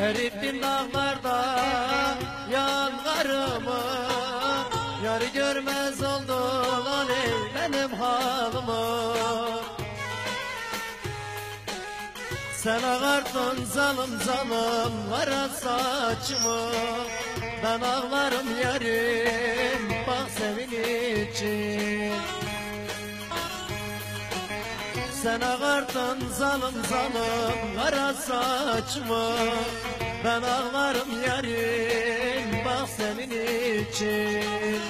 Erittin dağlarda yanlarımı, yar görmez oldun ey benim halımı. Sen ağarttın zalım zalım kara saçımı, ben ağlarım yarim bak senin için. Sen ağarttın zalım zalım kara saçımı, ben ağlarım yarim bak senin için.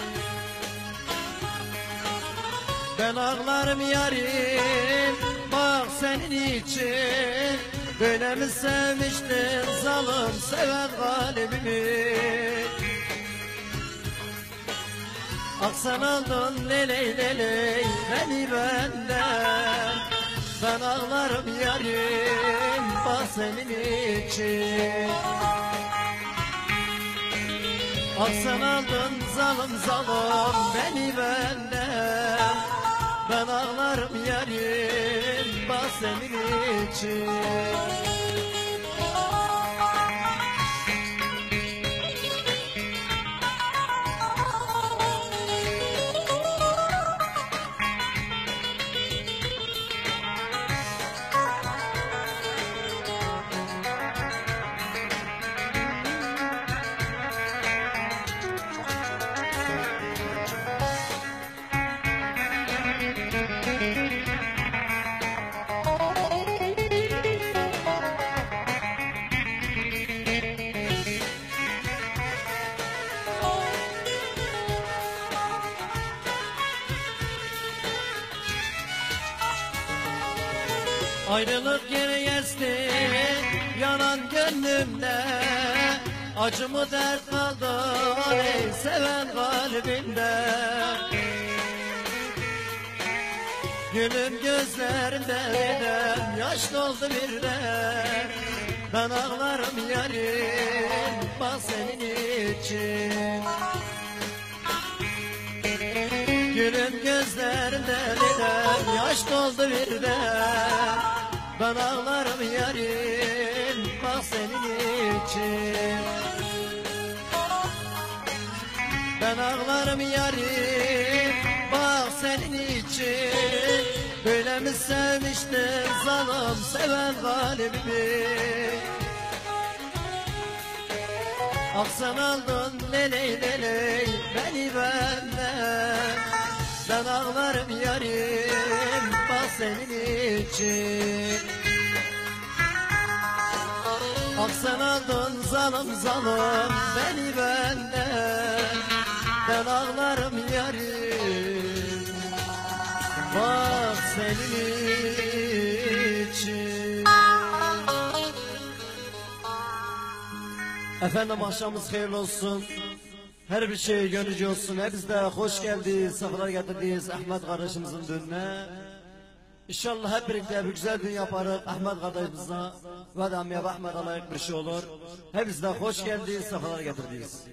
Ben ağlarım yarim bak senin için. Böyle mi sevmiştin zalım seven kalbimi? Ah sen aldın leley leley beni benden. Ben ağlarım yarim bak senin için. Ah sen aldın zalım zalım beni benden. Ben ağlarım yarim bak senin için. Ayrılık yeri esti yanan gönlümde, acımı dert kaldı ey seven kalbimde. Gülüm gözlerimde birden yaş doldu birden. Ben ağlarım yarim bak senin için. Gülüm gözlerimde birden yaş doldu birden. Ben ağlarım yarim bak senin için. Ben ağlarım yarim bak senin için. Böyle mi sevmiştin zalım seven kalbimi? Ah sen aldın leley leley beni benden. Ben ağlarım yarim bak senin için. Ah sen aldın zalım zalım beni benden. Ben ağlarım yarim bak senin için. Efendim akşamımız hayırlı olsun. Her bir şey gönlücü olsun. Hepinize hoş geldiniz, sefalar getirdiniz Ahmet kardeşimizin düğününe. İnşallah hep birlikte bir güzel düğün yaparız. Ahmet kardeşimize ve de Ahmet layık bir şey olur. Hepinize hoş geldiniz, sefalar getirdiniz.